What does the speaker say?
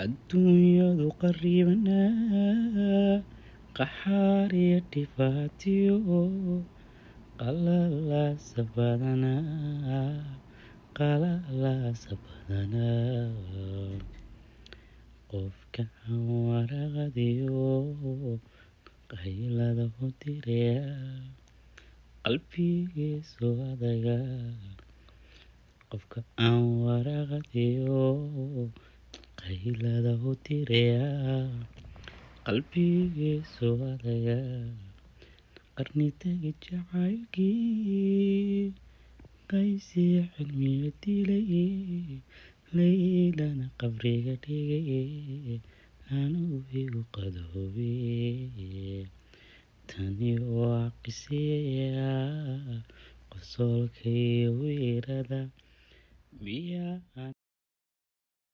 adduunyadu qarribanaa qaxaar iyo dhibaatiyo qalalaasa badanaa qofka aan waraqadiyo qaylada u diraya qalbigiisu adaga qofka aan waraqadiyo qaylada u diraya qalbigiisu adaga qarnitagi jacaylkii qaysiya cilmiga dilay laylana qabriga dhigay anuu igu qadoobe tani waa qisiya qosolka iyo weerada miyaa